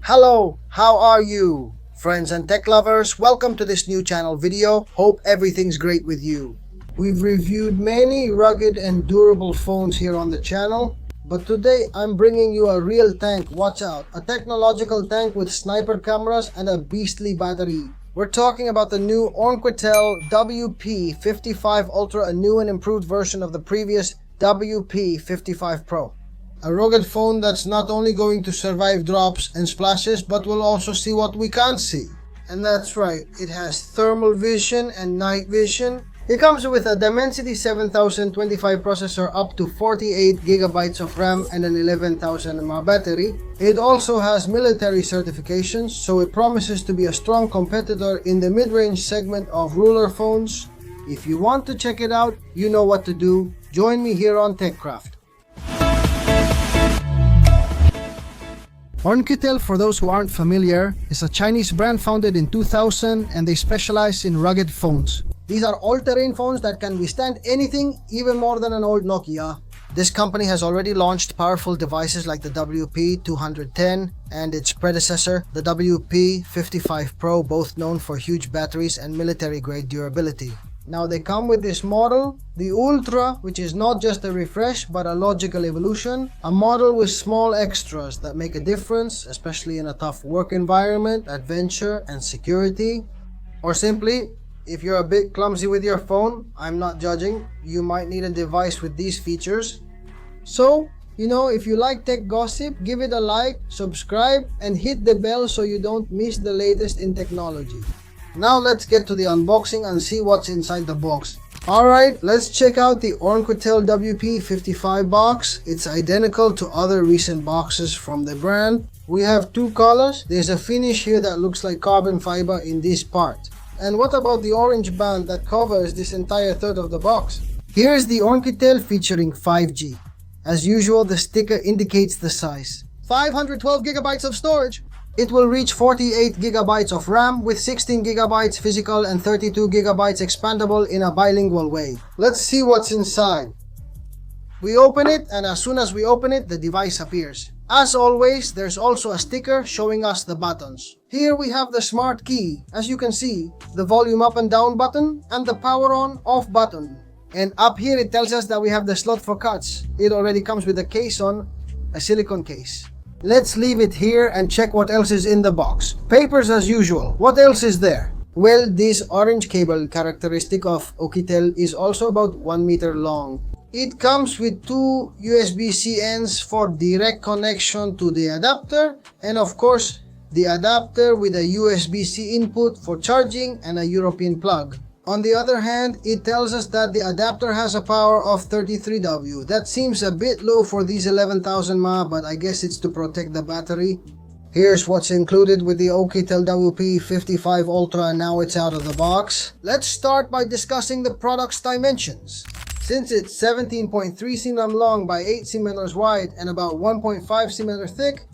Hello, how are you? Friends and tech lovers, welcome to this new channel video. Hope everything's great with you. We've reviewed many rugged and durable phones here on the channel, but today I'm bringing you a real tank, watch out, a technological tank with sniper cameras and a beastly battery. We're talking about the new OUKITEL WP55 Ultra, a new and improved version of the previous WP55 Pro. A rugged phone that's not only going to survive drops and splashes, but will also see what we can't see. And that's right, it has thermal vision and night vision. It comes with a Dimensity 7025 processor, up to 48GB of RAM and an 11,000 mAh battery. It also has military certifications, so it promises to be a strong competitor in the mid-range segment of ruler phones. If you want to check it out, you know what to do. Join me here on TechCraft. OUKITEL, for those who aren't familiar, is a Chinese brand founded in 2000, and they specialize in rugged phones. These are all-terrain phones that can withstand anything, even more than an old Nokia. This company has already launched powerful devices like the WP210 and its predecessor, the WP55 Pro, both known for huge batteries and military-grade durability. Now they come with this model, the Ultra, which is not just a refresh but a logical evolution, a model with small extras that make a difference, especially in a tough work environment, adventure, and security. Or simply, if you're a bit clumsy with your phone, I'm not judging, you might need a device with these features. So, if you like tech gossip, give it a like, subscribe, and hit the bell so you don't miss the latest in technology. Now let's get to the unboxing and see what's inside the box. Alright, let's check out the OUKITEL WP55 box. It's identical to other recent boxes from the brand. We have two colors. There's a finish here that looks like carbon fiber in this part. And what about the orange band that covers this entire third of the box? Here's the OUKITEL featuring 5G. As usual, the sticker indicates the size. 512GB of storage. It will reach 48GB of RAM with 16GB physical and 32GB expandable in a bilingual way. Let's see what's inside. We open it, and as soon as we open it, the device appears. As always, there's also a sticker showing us the buttons. Here we have the smart key, as you can see, the volume up and down button, and the power on off button. And up here it tells us that we have the slot for cards. It already comes with a case on, a silicone case. Let's leave it here and check what else is in the box. Papers as usual. What else is there? Well, this orange cable, characteristic of OUKITEL, is also about 1 meter long. It comes with two USB-C ends for direct connection to the adapter, and of course, the adapter with a USB-C input for charging and a European plug. On the other hand, it tells us that the adapter has a power of 33W. That seems a bit low for these 11,000 mAh, but I guess it's to protect the battery. Here's what's included with the OUKITEL WP55 Ultra, and now it's out of the box. Let's start by discussing the product's dimensions. Since it's 17.3 cm long by 8 cm wide and about 1.5 cm thick,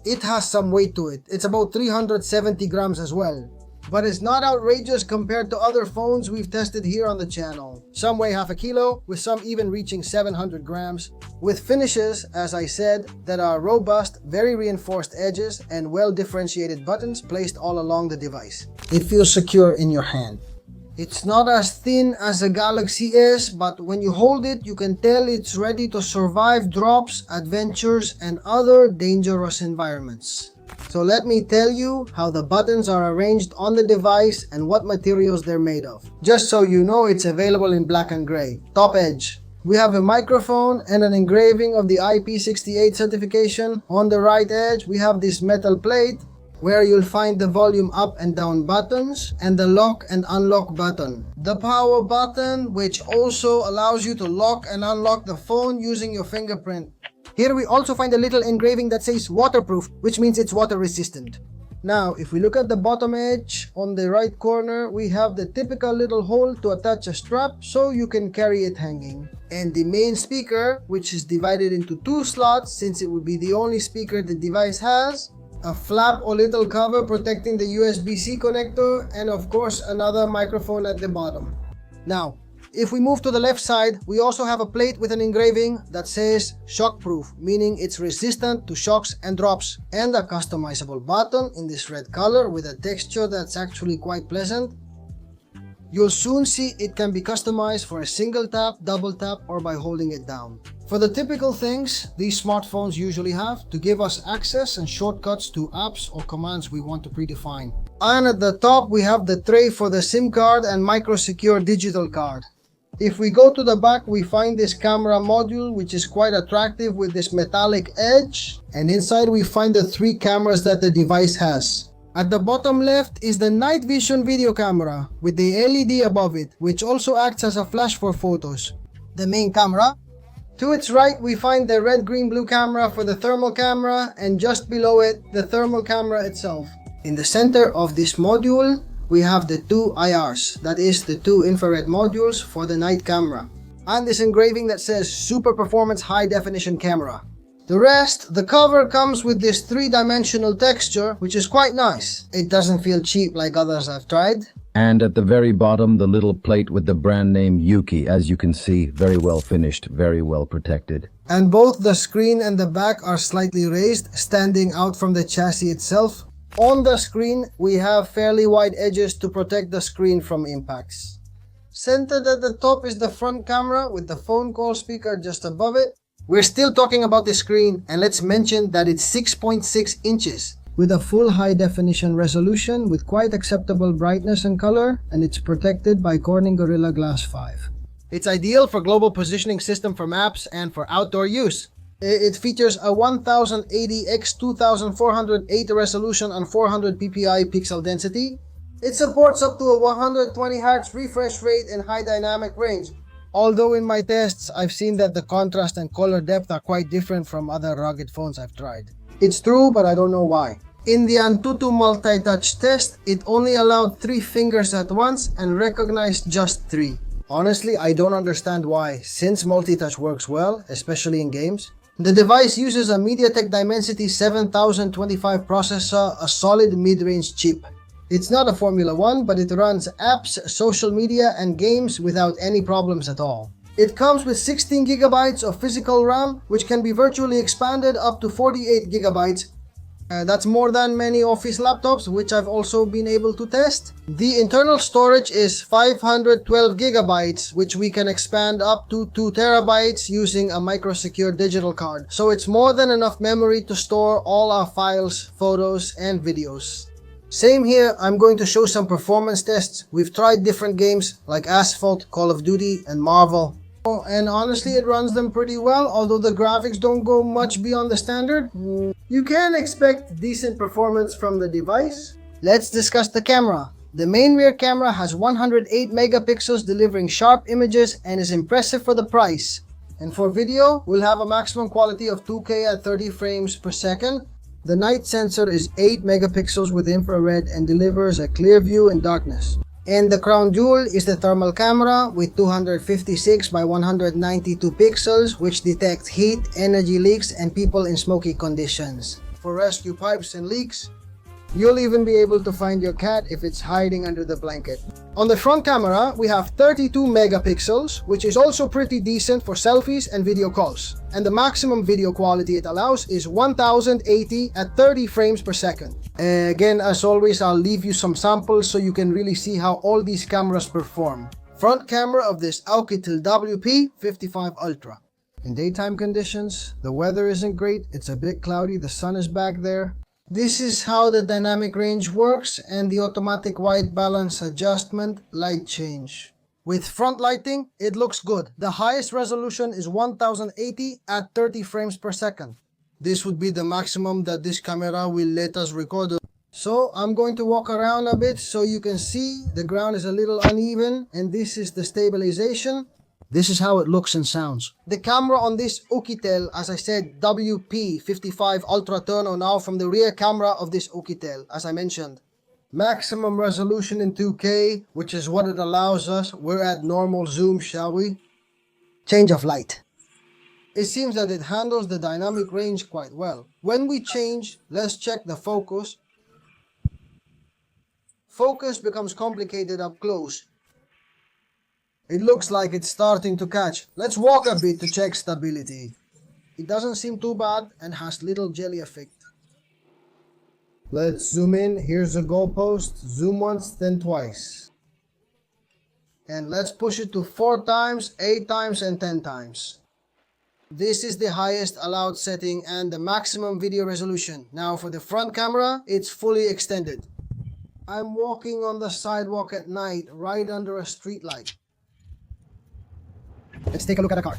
it has some weight to it. It's about 370 grams as well. But it's not outrageous compared to other phones we've tested here on the channel. Some weigh half a kilo, with some even reaching 700 grams. With finishes, as I said, that are robust, very reinforced edges, and well-differentiated buttons placed all along the device. It feels secure in your hand. It's not as thin as a Galaxy S, but when you hold it, you can tell it's ready to survive drops, adventures, and other dangerous environments. So let me tell you how the buttons are arranged on the device and what materials they're made of. Just so you know, it's available in black and gray. Top edge. We have a microphone and an engraving of the IP68 certification. On the right edge, we have this metal plate where you'll find the volume up and down buttons and the lock and unlock button. The power button, which also allows you to lock and unlock the phone using your fingerprint. Here we also find a little engraving that says waterproof, which means it's water resistant. Now, if we look at the bottom edge, on the right corner, we have the typical little hole to attach a strap so you can carry it hanging. And the main speaker, which is divided into two slots since it would be the only speaker the device has, a flap or little cover protecting the USB-C connector, and of course another microphone at the bottom. Now, If we move to the left side, we also have a plate with an engraving that says shockproof, meaning it's resistant to shocks and drops, and a customizable button in this red color with a texture that's actually quite pleasant. You'll soon see it can be customized for a single tap, double tap, or by holding it down. For the typical things these smartphones usually have to give us access and shortcuts to apps or commands we want to predefine. And at the top we have the tray for the SIM card and micro-secure digital card. If we go to the back, we find this camera module, which is quite attractive with this metallic edge, and inside we find the 3 cameras that the device has. At the bottom left is the night vision video camera with the LED above it, which also acts as a flash for photos. The main camera. To its right, we find the red, green, blue camera for the thermal camera, and just below it, the thermal camera itself. In the center of this module, we have the 2 IRs, that is the 2 infrared modules for the night camera, and this engraving that says Super Performance High Definition Camera. The rest, the cover comes with this 3-dimensional texture, which is quite nice. It doesn't feel cheap like others I've tried. And at the very bottom, the little plate with the brand name Yuki, as you can see, very well finished, very well protected. And both the screen and the back are slightly raised, standing out from the chassis itself. On the screen, we have fairly wide edges to protect the screen from impacts. Centered at the top is the front camera with the phone call speaker just above it. We're still talking about the screen, and let's mention that it's 6.6 inches with a full high definition resolution with quite acceptable brightness and color, and it's protected by Corning Gorilla Glass 5. It's ideal for global positioning system for maps and for outdoor use. It features a 1080 x 2408 resolution and 400 ppi pixel density. It supports up to a 120 Hz refresh rate and high dynamic range. Although in my tests, I've seen that the contrast and color depth are quite different from other rugged phones I've tried. It's true, but I don't know why. In the Antutu multi-touch test, it only allowed 3 fingers at once and recognized just 3. Honestly, I don't understand why, since multi-touch works well, especially in games. The device uses a MediaTek Dimensity 7025 processor, a solid mid-range chip. It's not a Formula 1, but it runs apps, social media, and games without any problems at all. It comes with 16 GB of physical RAM, which can be virtually expanded up to 48 GB. That's more than many office laptops, which I've also been able to test. The internal storage is 512 GB, which we can expand up to 2 TB using a micro-secure digital card. So it's more than enough memory to store all our files, photos, and videos. Same here, I'm going to show some performance tests. We've tried different games like Asphalt, Call of Duty, and Marvel. And honestly, it runs them pretty well, although the graphics don't go much beyond the standard. You can expect decent performance from the device. Let's discuss the camera. The main rear camera has 108 megapixels delivering sharp images and is impressive for the price. And for video, we'll have a maximum quality of 2K at 30 frames per second. The night sensor is 8 megapixels with infrared and delivers a clear view in darkness. And the crown jewel is the thermal camera with 256 by 192 pixels, which detects heat, energy leaks, and people in smoky conditions. For rescue pipes and leaks, you'll even be able to find your cat if it's hiding under the blanket. On the front camera, we have 32 megapixels, which is also pretty decent for selfies and video calls. And the maximum video quality it allows is 1080 at 30 frames per second. Again, as always, I'll leave you some samples so you can really see how all these cameras perform. Front camera of this OUKITEL WP55 Ultra. In daytime conditions, the weather isn't great, it's a bit cloudy, the sun is back there. This is how the dynamic range works and the automatic white balance adjustment light change. With front lighting, it looks good. The highest resolution is 1080 at 30 frames per second. This would be the maximum that this camera will let us record. So I'm going to walk around a bit so you can see the ground is a little uneven, and this is the stabilization. This is how it looks and sounds. The camera on this OUKITEL, as I said, WP55 Ultra Turno, now from the rear camera of this OUKITEL, as I mentioned. Maximum resolution in 2K, which is what it allows us. We're at normal zoom, shall we? Change of light. It seems that it handles the dynamic range quite well. When we change, let's check the focus. Focus becomes complicated up close. It looks like it's starting to catch. Let's walk a bit to check stability. It doesn't seem too bad and has little jelly effect. Let's zoom in. Here's a goalpost. Zoom once, then twice. And let's push it to 4 times, 8 times, and 10 times. This is the highest allowed setting and the maximum video resolution. Now for the front camera, it's fully extended. I'm walking on the sidewalk at night, right under a street light. Let's take a look at a car.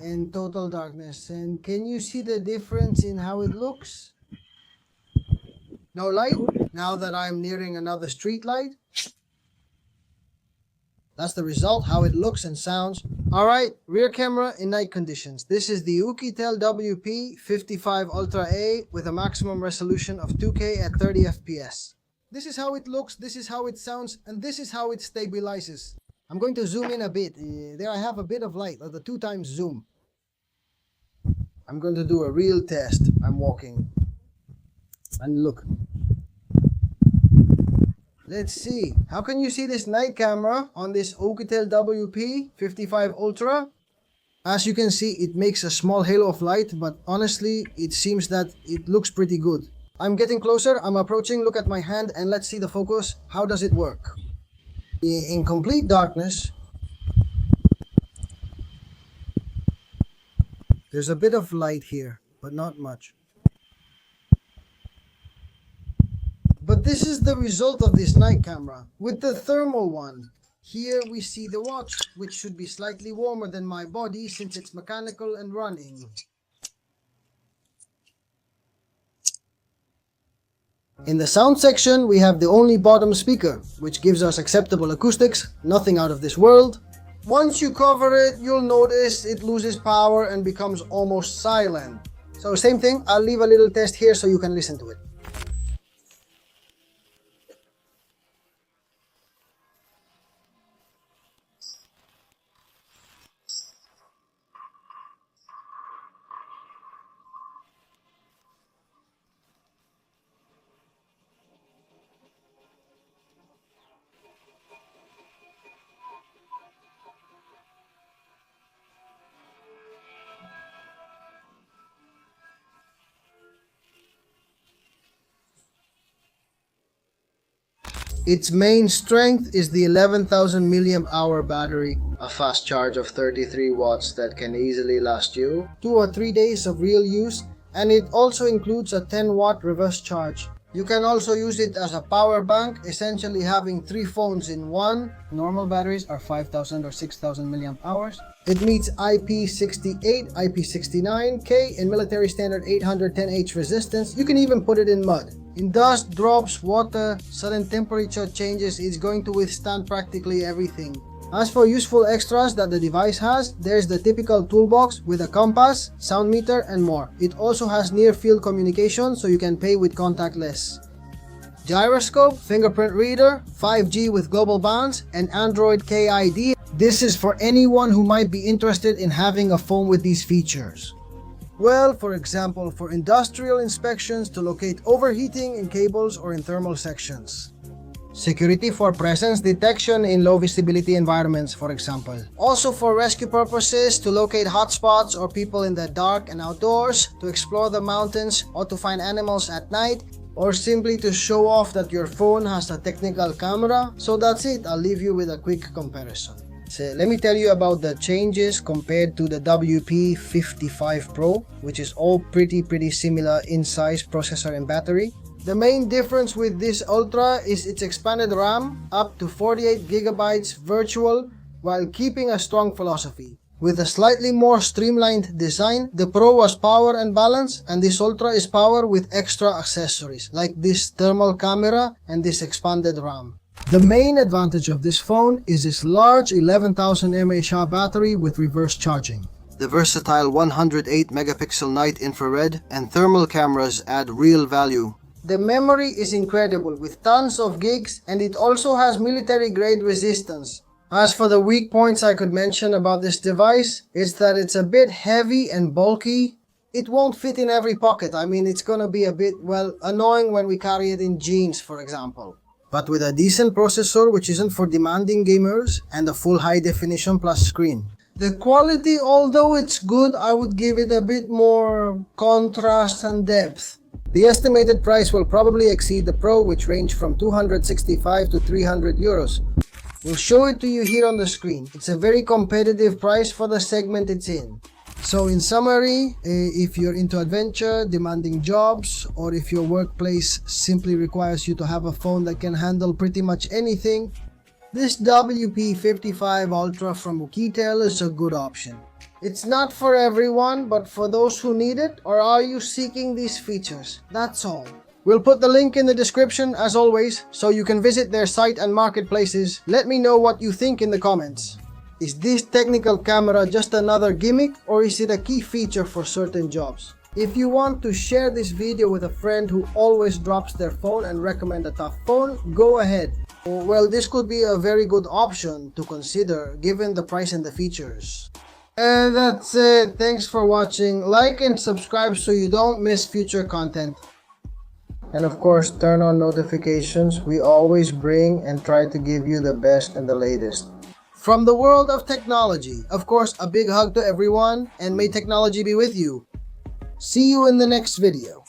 In total darkness. And can you see the difference in how it looks? No light. Now that I'm nearing another street light. That's the result, how it looks and sounds. Alright, rear camera in night conditions. This is the OUKITEL WP55 Ultra A with a maximum resolution of 2K at 30 FPS. This is how it looks, this is how it sounds, and this is how it stabilizes. I'm going to zoom in a bit. There I have a bit of light, the 2 times zoom. I'm going to do a real test. I'm walking. And look. Let's see. How can you see this night camera on this OUKITEL WP55 Ultra? As you can see, it makes a small halo of light, but honestly, it seems that it looks pretty good. I'm getting closer, I'm approaching, look at my hand, and let's see the focus. How does it work? In complete darkness, there's a bit of light here, but not much. But this is the result of this night camera. With the thermal one, here we see the watch, which should be slightly warmer than my body since it's mechanical and running. In the sound section, we have the only bottom speaker, which gives us acceptable acoustics, nothing out of this world. Once you cover it, you'll notice it loses power and becomes almost silent. So same thing, I'll leave a little test here so you can listen to it. Its main strength is the 11,000 mAh battery, a fast charge of 33 watts that can easily last you 2 or 3 days of real use, and it also includes a 10-watt reverse charge. You can also use it as a power bank, essentially having 3 phones in one. Normal batteries are 5,000 or 6,000 mAh. It meets IP68, IP69K, and military standard 810H resistance. You can even put it in mud. In dust, drops, water, sudden temperature changes, it's going to withstand practically everything. As for useful extras that the device has, there's the typical toolbox with a compass, sound meter, and more. It also has near-field communication, so you can pay with contactless. Gyroscope, fingerprint reader, 5G with global bands, and Android KID. This is for anyone who might be interested in having a phone with these features. Well, for example, for industrial inspections to locate overheating in cables or in thermal sections. Security for presence detection in low visibility environments, for example. Also for rescue purposes, to locate hotspots or people in the dark and outdoors, to explore the mountains or to find animals at night, or simply to show off that your phone has a technical camera. So that's it, I'll leave you with a quick comparison. So let me tell you about the changes compared to the WP55 Pro, which is all pretty similar in size, processor, and battery. The main difference with this Ultra is its expanded RAM, up to 48 GB virtual, while keeping a strong philosophy. With a slightly more streamlined design, the Pro was power and balance, and this Ultra is power with extra accessories, like this thermal camera and this expanded RAM. The main advantage of this phone is this large 11,000 mAh battery with reverse charging. The versatile 108 megapixel night infrared and thermal cameras add real value. The memory is incredible with tons of gigs, and it also has military grade resistance. As for the weak points I could mention about this device, it's that it's a bit heavy and bulky. It won't fit in every pocket. I mean, it's gonna be a bit, well, annoying when we carry it in jeans, for example. but with a decent processor which isn't for demanding gamers and a full high definition plus screen. The quality, although it's good, I would give it a bit more contrast and depth. The estimated price will probably exceed the Pro, which range from 265 to 300 euros. We'll show it to you here on the screen. It's a very competitive price for the segment it's in. So in summary, if you're into adventure, demanding jobs, or if your workplace simply requires you to have a phone that can handle pretty much anything, this WP55 Ultra from OUKITEL is a good option. It's not for everyone, but for those who need it, or are you seeking these features? That's all. We'll put the link in the description as always, so you can visit their site and marketplaces. Let me know what you think in the comments. Is this technical camera just another gimmick, or is it a key feature for certain jobs? If you want to share this video with a friend who always drops their phone and recommend a tough phone, go ahead. Well, this could be a very good option to consider given the price and the features. And that's it. Thanks for watching. Like and subscribe so you don't miss future content. And of course, turn on notifications. We always bring and try to give you the best and the latest from the world of technology. Of course, a big hug to everyone, and may technology be with you. See you in the next video.